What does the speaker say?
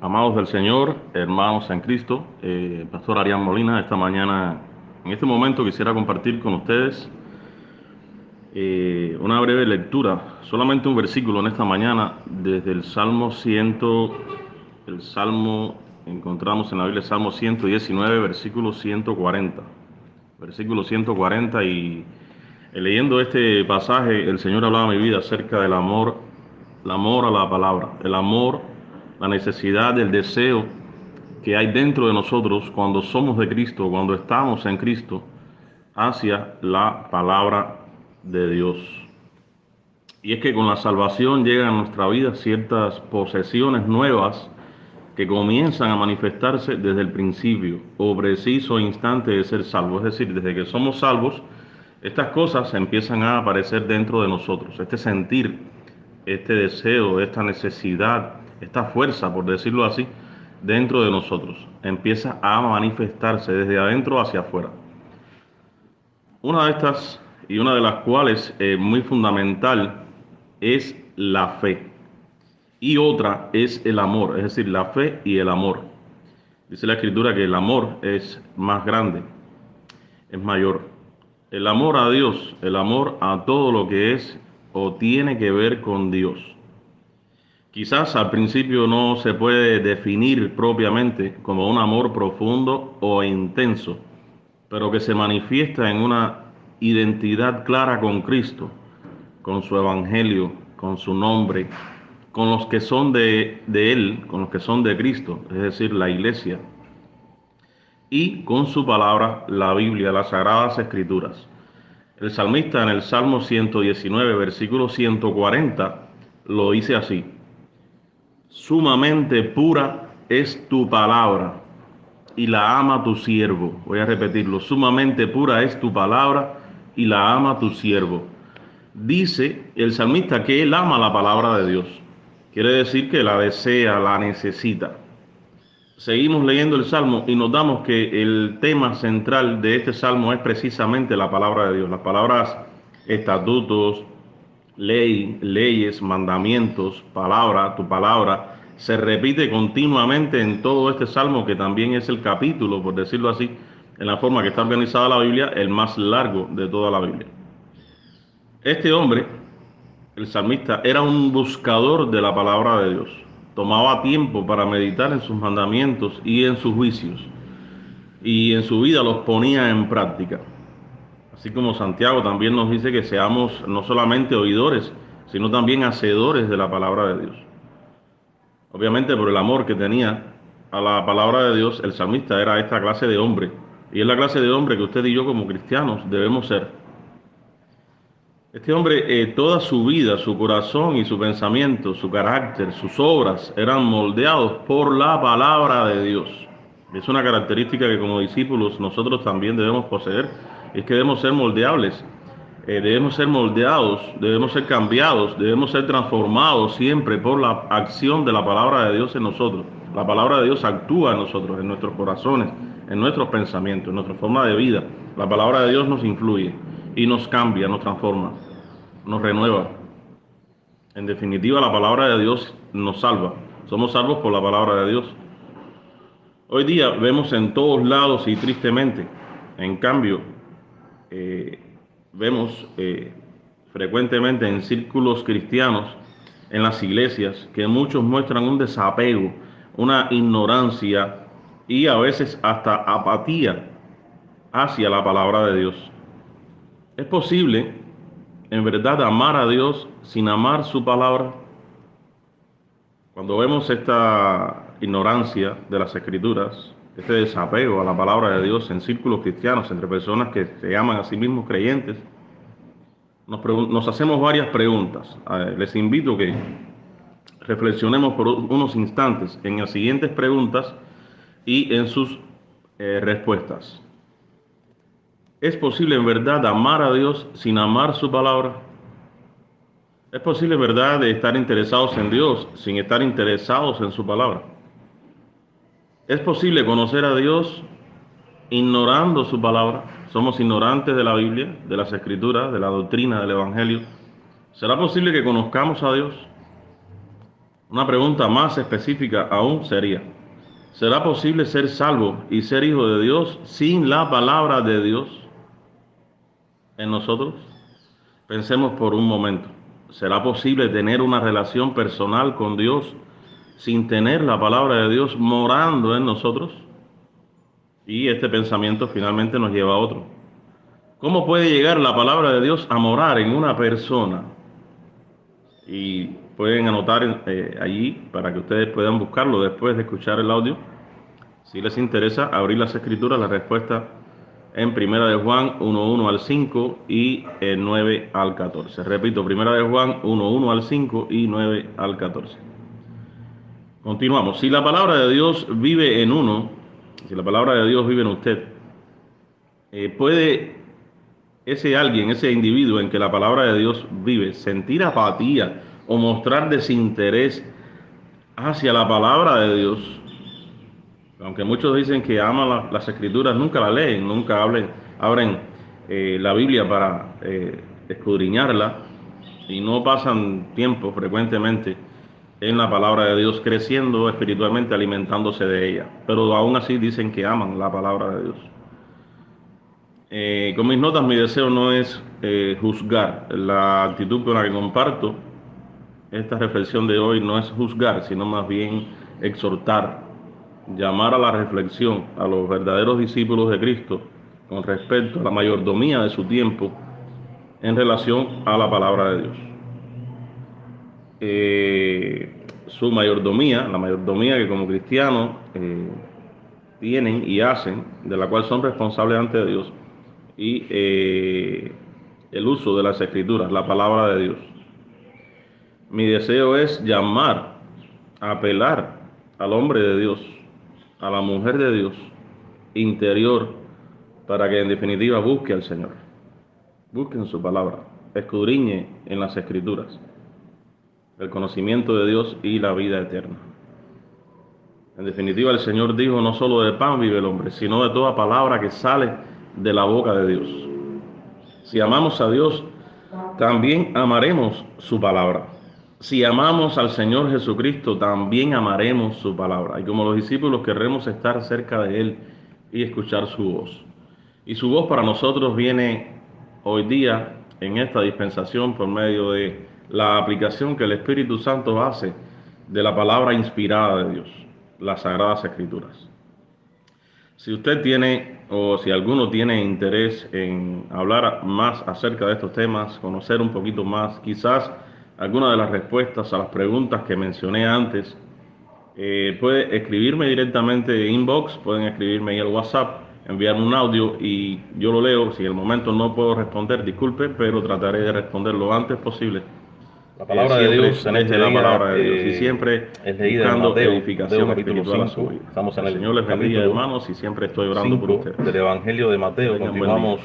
Amados del Señor, hermanos en Cristo, Pastor Arián Molina, esta mañana, en este momento quisiera compartir con ustedes una breve lectura, solamente un versículo en esta mañana, desde el encontramos en la Biblia el Salmo 119, versículo 140. Versículo 140 y leyendo este pasaje, el Señor hablaba a mi vida acerca del amor, el amor a la palabra, el amor, la necesidad, el deseo que hay dentro de nosotros cuando somos de Cristo, cuando estamos en Cristo, hacia la palabra de Dios. Y es que con la salvación llegan a nuestra vida ciertas posesiones nuevas que comienzan a manifestarse desde el principio o preciso instante de ser salvos. Es decir, desde que somos salvos, estas cosas empiezan a aparecer dentro de nosotros. Este sentir, este deseo, esta necesidad, esta fuerza, por decirlo así, dentro de nosotros. Empieza a manifestarse desde adentro hacia afuera. Una de estas y una de las cuales muy fundamental es la fe. Y otra es el amor, es decir, la fe y el amor. Dice la Escritura que el amor es más grande, es mayor. El amor a Dios, el amor a todo lo que es o tiene que ver con Dios. Quizás al principio no se puede definir propiamente como un amor profundo o intenso, pero que se manifiesta en una identidad clara con Cristo, con su evangelio, con su nombre, con los que son de Él, con los que son de Cristo, es decir, la iglesia, y con su palabra, la Biblia, las Sagradas Escrituras. El salmista en el Salmo 119, versículo 140, lo dice así: sumamente pura es tu palabra y la ama tu siervo. Voy a repetirlo: sumamente pura es tu palabra y la ama tu siervo. Dice el salmista que él ama la palabra de Dios. Quiere decir que la desea, la necesita. Seguimos leyendo el Salmo y nos damos que el tema central de este Salmo es precisamente la palabra de Dios. Las palabras estatutos, leyes, mandamientos, palabra, tu palabra, se repite continuamente en todo este Salmo, que también es el capítulo, por decirlo así, en la forma que está organizada la Biblia, el más largo de toda la Biblia. Este hombre, el salmista, era un buscador de la palabra de Dios. Tomaba tiempo para meditar en sus mandamientos y en sus juicios, y en su vida los ponía en práctica. Así como Santiago también nos dice que seamos no solamente oidores, sino también hacedores de la palabra de Dios. Obviamente, por el amor que tenía a la palabra de Dios, el salmista era esta clase de hombre, y es la clase de hombre que usted y yo como cristianos debemos ser. Este hombre, toda su vida, su corazón y su pensamiento, su carácter, sus obras eran moldeados por la palabra de Dios. Es una característica que como discípulos nosotros también debemos poseer, es que debemos ser moldeables, debemos ser moldeados, debemos ser cambiados, debemos ser transformados siempre por la acción de la palabra de Dios en nosotros. La palabra de Dios actúa en nosotros, en nuestros corazones, en nuestros pensamientos, en nuestra forma de vida. La palabra de Dios nos influye y nos cambia, nos transforma, nos renueva. En definitiva, la palabra de Dios nos salva. Somos salvos por la palabra de Dios. Hoy día vemos en todos lados y tristemente, en cambio, eh, vemos frecuentemente en círculos cristianos, en las iglesias, que muchos muestran un desapego, una ignorancia y a veces hasta apatía hacia la palabra de Dios. ¿Es posible en verdad amar a Dios sin amar su palabra? Cuando vemos esta ignorancia de las Escrituras, este desapego a la palabra de Dios en círculos cristianos, entre personas que se llaman a sí mismos creyentes, nos hacemos varias preguntas. Les invito a que reflexionemos por unos instantes en las siguientes preguntas y en sus respuestas. ¿Es posible en verdad amar a Dios sin amar su palabra? ¿Es posible en verdad estar interesados en Dios sin estar interesados en su palabra? ¿Es posible conocer a Dios ignorando su palabra? Somos ignorantes de la Biblia, de las Escrituras, de la doctrina del Evangelio. ¿Será posible que conozcamos a Dios? Una pregunta más específica aún sería, ¿será posible ser salvo y ser hijo de Dios sin la palabra de Dios en nosotros? Pensemos por un momento. ¿Será posible tener una relación personal con Dios sin tener la palabra de Dios morando en nosotros? Y este pensamiento finalmente nos lleva a otro. ¿Cómo puede llegar la palabra de Dios a morar en una persona? Y pueden anotar allí para que ustedes puedan buscarlo después de escuchar el audio. Si les interesa abrir las escrituras, la respuesta en Primera de Juan 1:1 al 5 y 9 al 14. Repito, Primera de Juan 1:1 al 5 y 9 al 14. Continuamos. Si la palabra de Dios vive en uno, si la palabra de Dios vive en usted, puede ese alguien, ese individuo en que la palabra de Dios vive, sentir apatía o mostrar desinterés hacia la palabra de Dios. Aunque muchos dicen que aman las escrituras, nunca la leen, nunca abren la Biblia para escudriñarla y no pasan tiempo frecuentemente en la palabra de Dios, creciendo espiritualmente, alimentándose de ella. Pero aún así dicen que aman la palabra de Dios. Con mis notas, mi deseo no es juzgar. La actitud con la que comparto esta reflexión de hoy no es juzgar, sino más bien exhortar, llamar a la reflexión a los verdaderos discípulos de Cristo con respecto a la mayordomía de su tiempo en relación a la palabra de Dios. Su mayordomía, la mayordomía que como cristianos tienen y hacen, de la cual son responsables ante Dios, y el uso de las escrituras, la palabra de Dios. Mi deseo es llamar, apelar al hombre de Dios, a la mujer de Dios interior, para que en definitiva busque al Señor, busque en su palabra, escudriñe en las escrituras el conocimiento de Dios y la vida eterna. En definitiva, el Señor dijo: no solo de pan vive el hombre, sino de toda palabra que sale de la boca de Dios. Si amamos a Dios, también amaremos su palabra. Si amamos al Señor Jesucristo, también amaremos su palabra. Y como los discípulos querremos estar cerca de Él y escuchar su voz. Y su voz para nosotros viene hoy día en esta dispensación por medio de la aplicación que el Espíritu Santo hace de la palabra inspirada de Dios, las Sagradas Escrituras. Si usted tiene o si alguno tiene interés en hablar más acerca de estos temas, conocer un poquito más, quizás alguna de las respuestas a las preguntas que mencioné antes, puede escribirme directamente en inbox, pueden escribirme ahí al WhatsApp, enviarme un audio y yo lo leo. Si en el momento no puedo responder, disculpe, pero trataré de responder lo antes posible. La palabra de Dios en este la día palabra de Dios y siempre es leída en buscando Mateo edificación capítulo espiritual a su 5. vida. Estamos en El el Señor les bendiga, capítulo hermanos, y siempre estoy orando por 5 ustedes. del Evangelio de Mateo. Tengan buen día. Continuamos